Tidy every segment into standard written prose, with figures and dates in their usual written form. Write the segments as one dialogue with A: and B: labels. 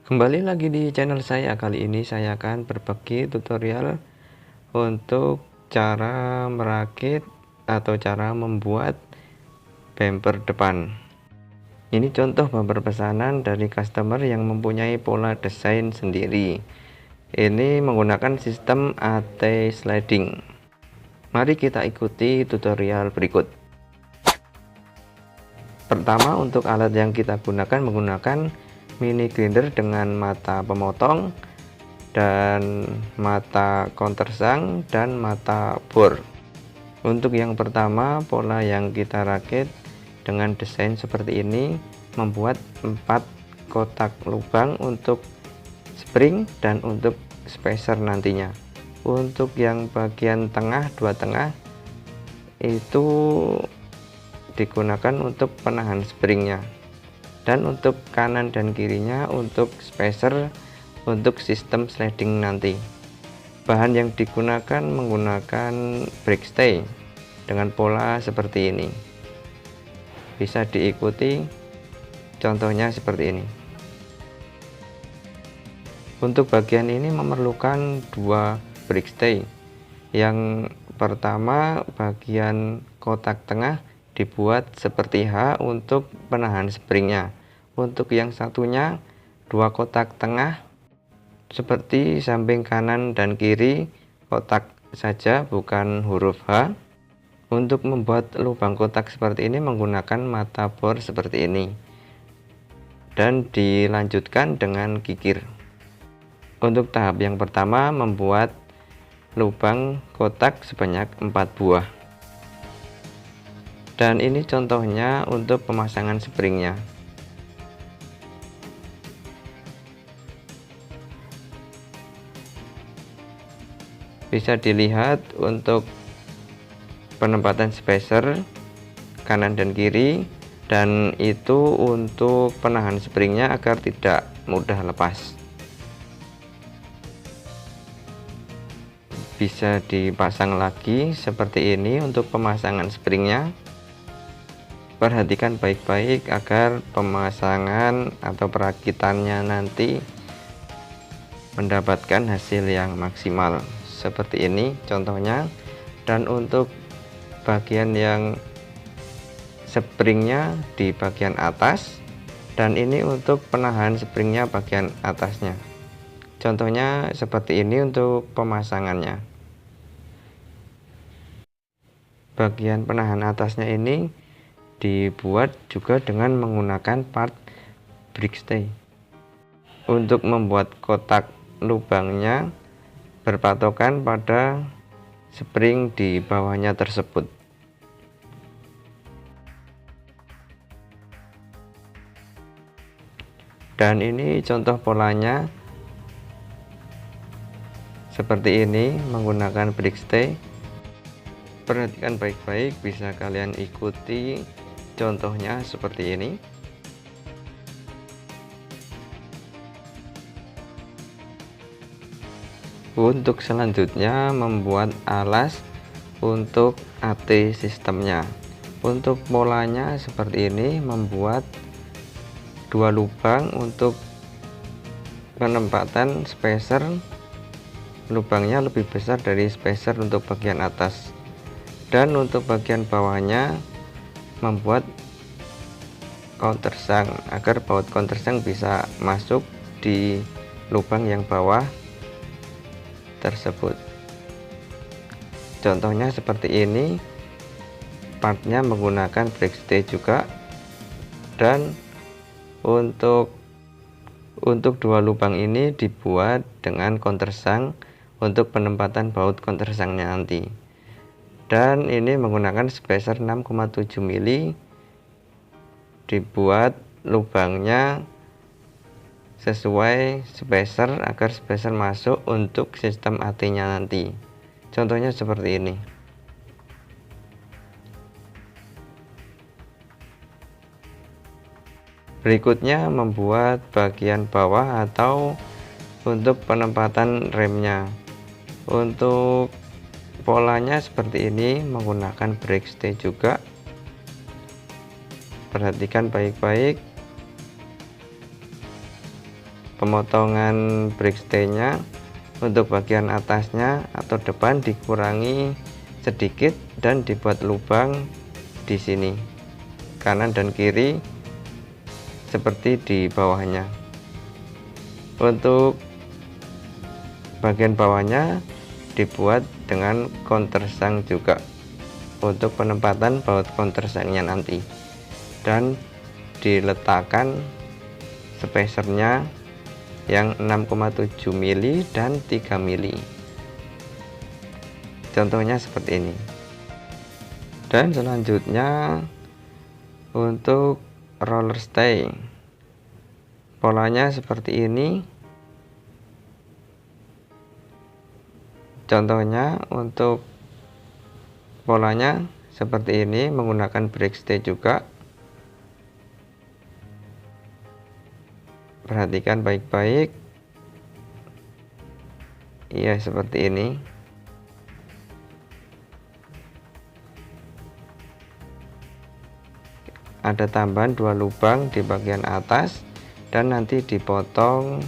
A: Kembali lagi di channel saya. Kali ini saya akan berbagi tutorial untuk cara merakit atau cara membuat bumper depan. Ini contoh bumper pesanan dari customer yang mempunyai pola desain sendiri. Ini menggunakan sistem AT sliding. Mari kita ikuti tutorial berikut. Pertama, untuk alat yang kita gunakan menggunakan mini grinder dengan mata pemotong dan mata countersunk dan mata bor. Untuk yang pertama, pola yang kita rakit dengan desain seperti ini membuat 4 kotak lubang untuk spring dan untuk spacer nantinya. Untuk yang bagian tengah, dua tengah itu digunakan untuk penahan springnya, dan untuk kanan dan kirinya untuk spacer untuk sistem sliding nanti. Bahan yang digunakan menggunakan brake stay dengan pola seperti ini. Bisa diikuti contohnya seperti ini. Untuk bagian ini memerlukan 2 brake stay. Yang pertama, bagian kotak tengah dibuat seperti H untuk penahan springnya. Untuk yang satunya, 2 kotak tengah seperti samping kanan dan kiri kotak saja, bukan huruf H. Untuk membuat lubang kotak seperti ini menggunakan mata bor seperti ini, dan dilanjutkan dengan kikir. Untuk tahap yang pertama, membuat lubang kotak sebanyak 4 buah. Dan ini contohnya untuk pemasangan springnya. Bisa dilihat untuk penempatan spacer kanan dan kiri, dan itu untuk penahan springnya agar tidak mudah lepas. Bisa dipasang lagi seperti ini untuk pemasangan springnya. Perhatikan baik-baik agar pemasangan atau perakitannya nanti mendapatkan hasil yang maksimal seperti ini contohnya. Dan untuk bagian yang springnya di bagian atas, dan ini untuk penahan springnya bagian atasnya, contohnya seperti ini untuk pemasangannya. Bagian penahan atasnya ini dibuat juga dengan menggunakan part brake stay. Untuk membuat kotak lubangnya berpatokan pada spring di bawahnya tersebut. Dan ini contoh polanya seperti ini menggunakan brake stay. Perhatikan baik-baik, bisa kalian ikuti contohnya seperti ini. Untuk selanjutnya, membuat alas untuk AT sistemnya. Untuk polanya seperti ini, membuat 2 lubang untuk penempatan spacer. Lubangnya lebih besar dari spacer untuk bagian atas, dan untuk bagian bawahnya membuat countersunk agar baut countersunk bisa masuk di lubang yang bawah tersebut. Contohnya seperti ini, partnya menggunakan brake stay juga. Dan untuk 2 lubang ini dibuat dengan countersunk untuk penempatan baut countersunknya nanti. Dan ini menggunakan spacer 6,7 mili, dibuat lubangnya sesuai spacer agar spacer masuk untuk sistem AT nya nanti, contohnya seperti ini. Berikutnya, membuat bagian bawah atau untuk penempatan remnya. Untuk polanya seperti ini menggunakan brake stay juga. Perhatikan baik-baik, pemotongan breakstay-nya untuk bagian atasnya atau depan dikurangi sedikit dan dibuat lubang di sini kanan dan kiri seperti di bawahnya. Untuk bagian bawahnya dibuat dengan countersunk juga untuk penempatan baut countersunknya nanti, dan diletakkan spacernya yang 6,7 mili dan 3 mili. Contohnya seperti ini. Dan selanjutnya untuk roller stay, polanya seperti ini. Contohnya untuk polanya seperti ini menggunakan breakstay juga. Perhatikan baik-baik. Iya, seperti ini. Ada tambahan 2 lubang di bagian atas dan nanti dipotong.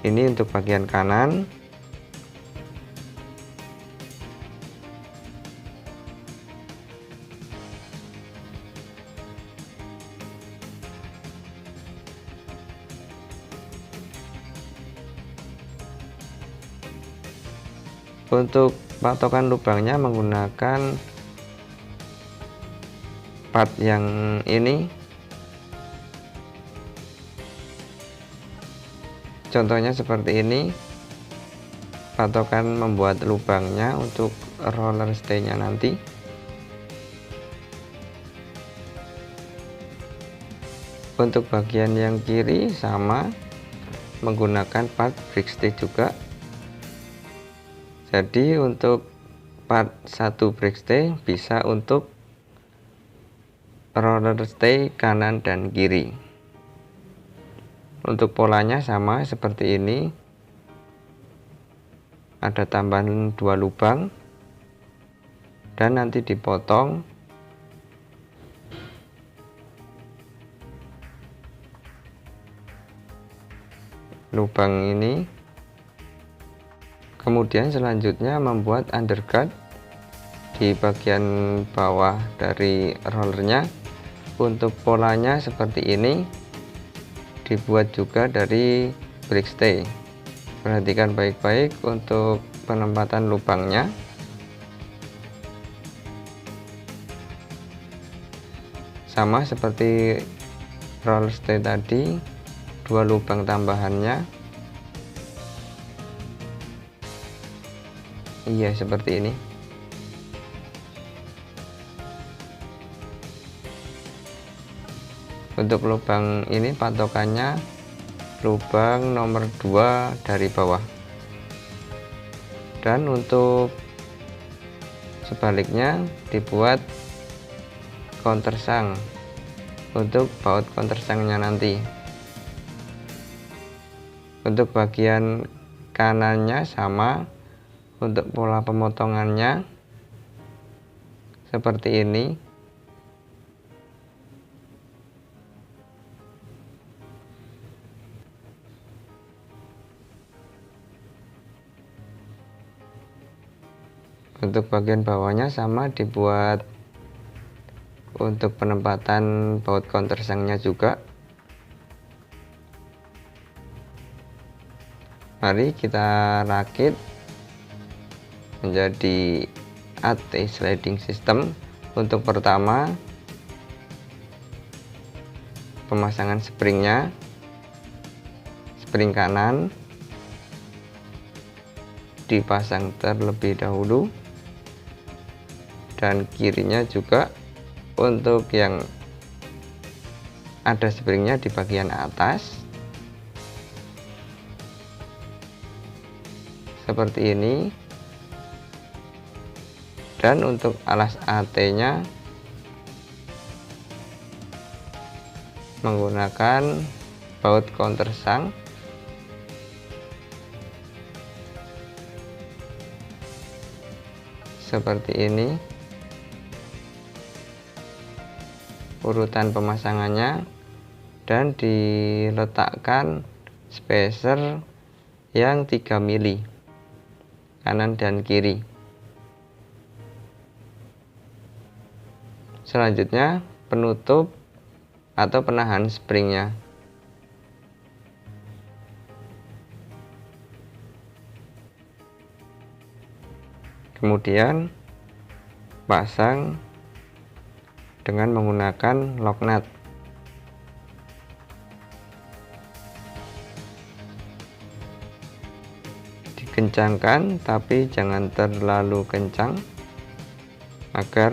A: Ini untuk bagian kanan. Untuk patokan lubangnya menggunakan part yang ini. Contohnya seperti ini. Patokan membuat lubangnya untuk roller stay-nya nanti. Untuk bagian yang kiri sama, menggunakan part breakstay juga. Jadi untuk part 1 breakstay bisa untuk roller stay kanan dan kiri. Untuk polanya sama seperti ini. Ada tambahan 2 lubang dan nanti dipotong. Lubang ini. Kemudian selanjutnya membuat underguard di bagian bawah dari rollernya. Untuk polanya seperti ini, dibuat juga dari breakstay. Perhatikan baik-baik untuk penempatan lubangnya. Sama seperti roller stay tadi, 2 lubang tambahannya. Iya, seperti ini. Untuk lubang ini patokannya lubang nomor 2 dari bawah. Dan untuk sebaliknya dibuat countersunk untuk baut countersunknya nanti. Untuk bagian kanannya sama. Untuk pola pemotongannya seperti ini. Untuk bagian bawahnya sama, dibuat untuk penempatan baut countersunknya juga. Mari kita rakit menjadi AT sliding system. Untuk pertama, pemasangan springnya. Spring kanan dipasang terlebih dahulu, dan kirinya juga. Untuk yang ada springnya di bagian atas seperti ini. Dan untuk alas AT-nya menggunakan baut countersunk seperti ini. Urutan pemasangannya dan diletakkan spacer yang 3 mili kanan dan kiri. Selanjutnya penutup atau penahan springnya. Kemudian pasang dengan menggunakan lock nut. Dikencangkan tapi jangan terlalu kencang agar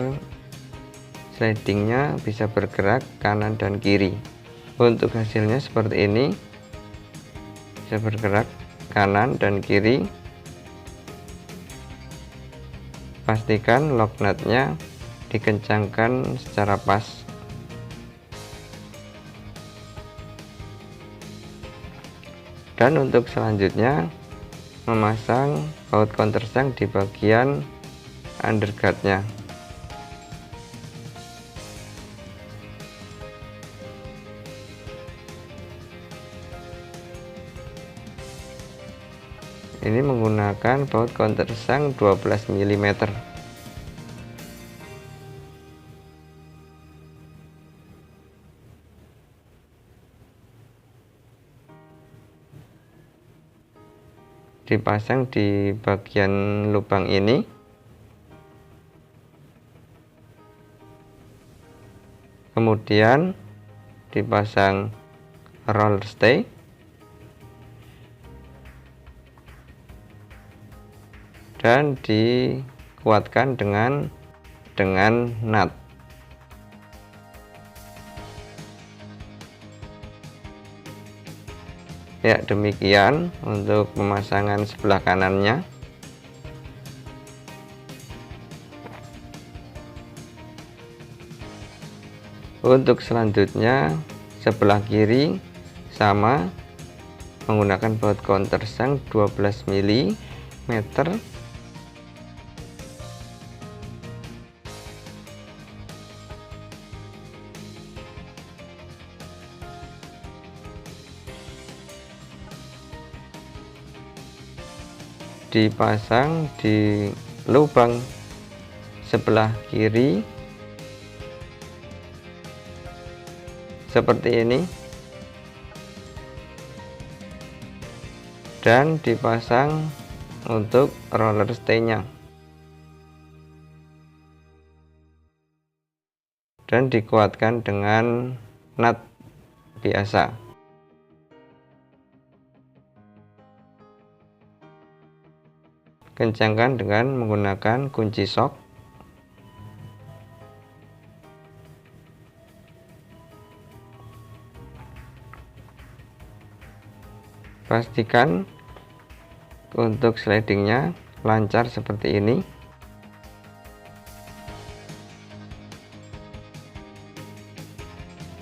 A: slidingnya bisa bergerak kanan dan kiri. Untuk hasilnya seperti ini, bisa bergerak kanan dan kiri. Pastikan lock nutnya dikencangkan secara pas. Dan untuk selanjutnya memasang baut countersunk di bagian underguardnya. Ini menggunakan baut countersunk 12 mm. Dipasang di bagian lubang ini. Kemudian dipasang roller stay. Dan dikuatkan dengan nut. Ya, demikian untuk pemasangan sebelah kanannya. Untuk selanjutnya sebelah kiri sama, menggunakan baut countersunk 12 mm. Dipasang di lubang sebelah kiri seperti ini, dan dipasang untuk roller stay-nya, dan dikuatkan dengan nut biasa. Kencangkan dengan menggunakan kunci sok. Pastikan untuk slidingnya lancar seperti ini.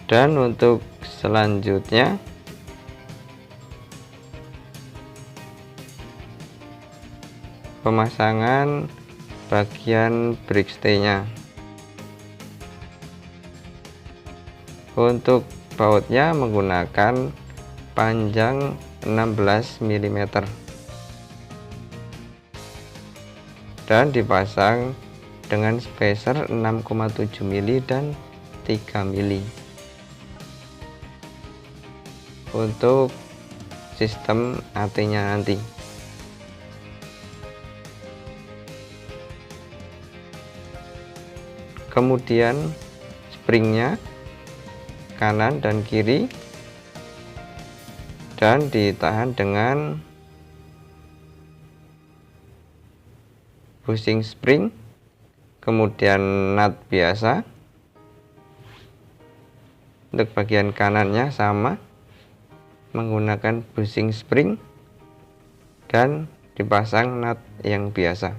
A: Dan untuk selanjutnya pemasangan bagian brake stay-nya. Untuk bautnya menggunakan panjang 16 mm dan dipasang dengan spacer 6,7 mm dan 3 mm. Untuk sistem AT-nya nanti. Kemudian springnya kanan dan kiri, dan ditahan dengan bushing spring, kemudian nut biasa. Untuk bagian kanannya sama, menggunakan bushing spring dan dipasang nut yang biasa.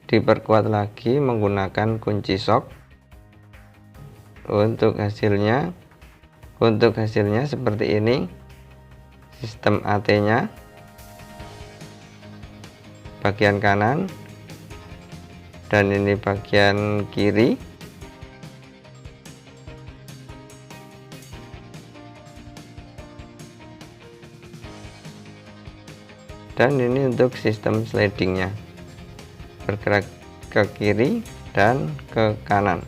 A: Diperkuat lagi menggunakan kunci sok. Untuk hasilnya seperti ini sistem AT-nya. Bagian kanan dan ini bagian kiri. Dan ini untuk sistem slidingnya, bergerak ke kiri dan ke kanan.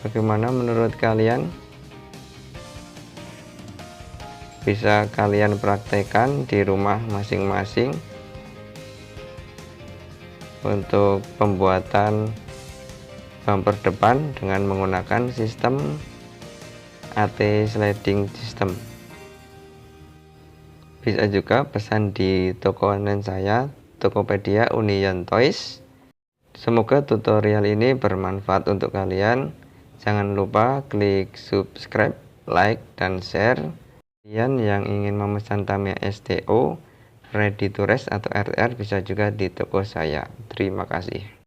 A: Bagaimana menurut kalian? Bisa kalian praktekkan di rumah masing-masing untuk pembuatan bumper depan dengan menggunakan sistem AT sliding system. Bisa juga pesan di toko online saya, Tokopedia Union Toys. Semoga tutorial ini bermanfaat untuk kalian. Jangan lupa klik subscribe, like, dan share. Kalian yang ingin memesan Tamiya STO, ready to rest atau RTR bisa juga di toko saya. Terima kasih.